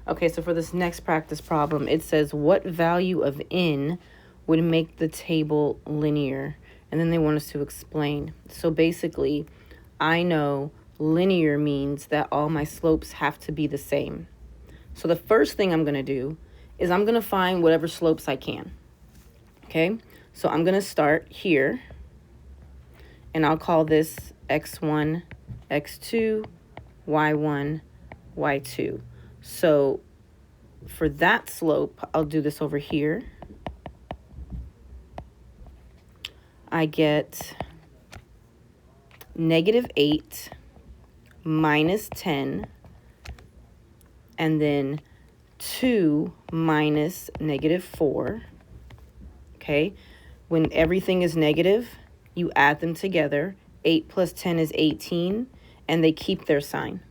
Okay, so for this next practice problem, it says what value of n would make the table linear? And then they want us to explain. So basically, I know linear means that all my slopes have to be the same. So the first thing I'm going to do is I'm going to find whatever slopes I can. Okay, so I'm going to start here, and I'll call this x1, x2, y1, y2. So for that slope, I'll do this over here. I get -8 minus 10, and then 2 minus -4. Okay, when everything is negative, you add them together. 8 plus 10 is 18, and they keep their sign.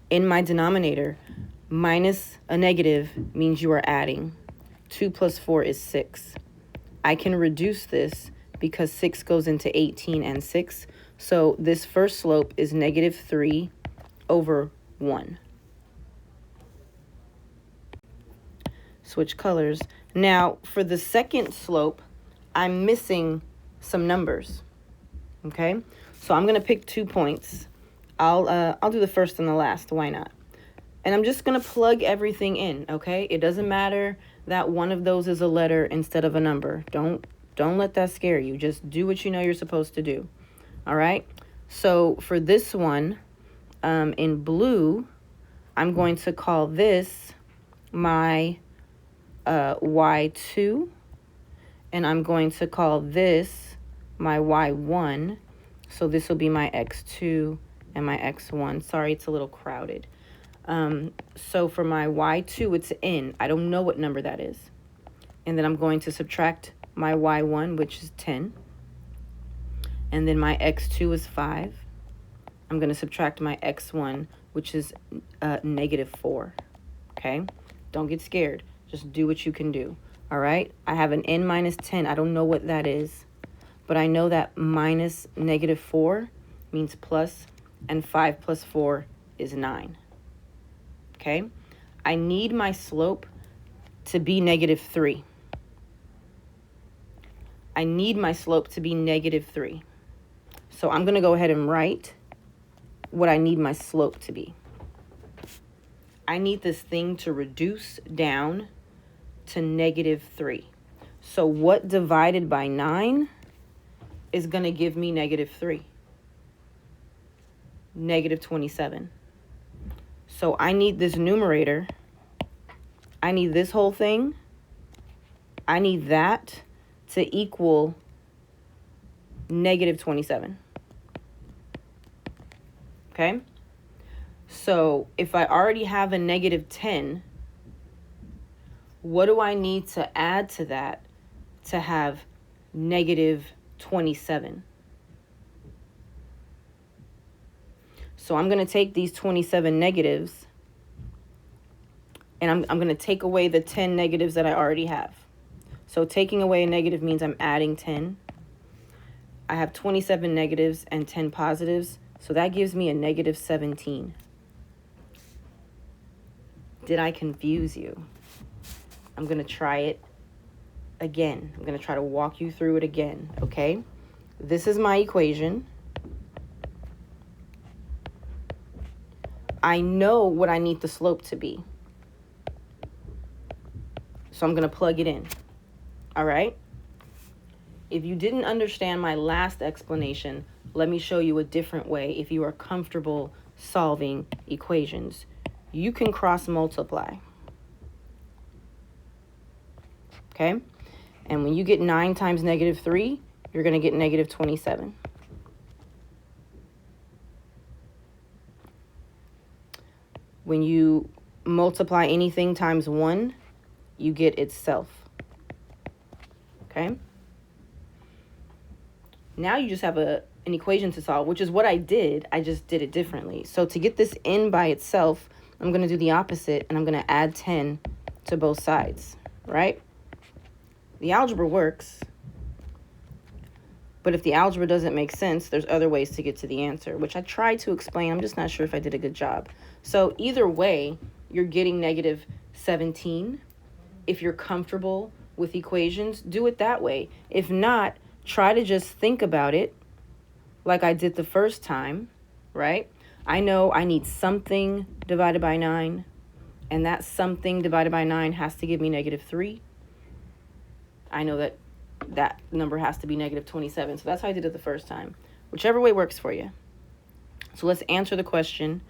In my denominator, minus a negative means you are adding. 2 plus 4 is 6. I can reduce this because 6 goes into 18 and 6. So this first slope is -3 over 1. Switch colors. Now, for the second slope, I'm missing some numbers. Okay? So I'm going to pick 2 points. I'll do the first and the last. Why not? And I'm just going to plug everything in, okay? It doesn't matter that one of those is a letter instead of a number. Don't let that scare you. Just do what you know you're supposed to do. All right? So for this one, in blue, I'm going to call this my y2, and I'm going to call this my y1. So this will be my x2 and my x1. Sorry, it's a little crowded. So for my y2, it's n. I don't know what number that is. And then I'm going to subtract my y1, which is 10. And then my x2 is 5. I'm going to subtract my x1, which is -4. Okay? Don't get scared. Just do what you can do. All right? I have an n minus 10. I don't know what that is. But I know that minus -4 means plus, and 5 plus 4 is 9. Okay? I need my slope to be -3. I need my slope to be -3. So I'm going to go ahead and write what I need my slope to be. I need this thing to reduce down to -3. So what divided by 9 is going to give me -3? -27. So I need this numerator. I need this whole thing. I need that to equal -27. Okay? So if I already have a -10, what do I need to add to that to have -27? So I'm going to take these 27 negatives, and I'm going to take away the 10 negatives that I already have. So taking away a negative means I'm adding 10. I have 27 negatives and 10 positives, so that gives me a -17. Did I confuse you? I'm going to try it again. I'm going to try to walk you through it again, okay? This is my equation. I know what I need the slope to be. So I'm going to plug it in. All right? If you didn't understand my last explanation, let me show you a different way if you are comfortable solving equations. You can cross multiply. Okay? And when you get 9 times -3, you're going to get -27. When you multiply anything times 1, you get itself. Okay? Now you just have an equation to solve, which is what I did. I just did it differently. So to get this n by itself, I'm going to do the opposite, and I'm going to add 10 to both sides, right? The algebra works, but if the algebra doesn't make sense, there's other ways to get to the answer, which I tried to explain. I'm just not sure if I did a good job. So either way, you're getting negative 17. If you're comfortable with equations, do it that way. If not, try to just think about it like I did the first time, right? I know I need something divided by 9, and that something divided by 9 has to give me negative 3. I know that that number has to be negative 27, so that's how I did it the first time. Whichever way works for you. So let's answer the question.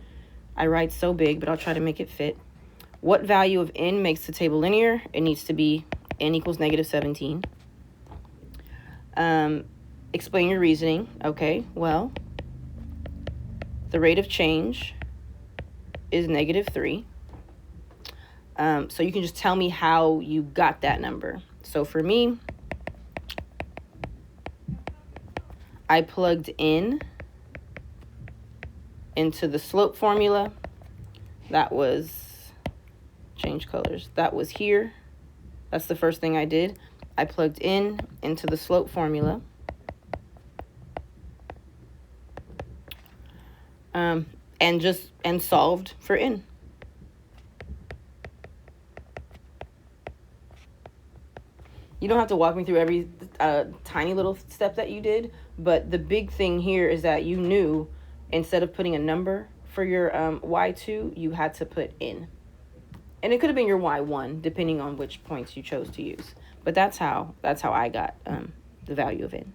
I write so big, but I'll try to make it fit. What value of n makes the table linear? It needs to be n equals negative 17. Explain your reasoning. Okay, well, the rate of change is negative 3. So you can just tell me how you got that number. So for me, I plugged in into the slope formula. That was, change colors, that was here. That's the first thing I did. I plugged in into the slope formula. And solved for n. You don't have to walk me through every tiny little step that you did, but the big thing here is that you knew instead of putting a number for your y2, you had to put n. And it could have been your y1, depending on which points you chose to use. But that's how I got the value of n.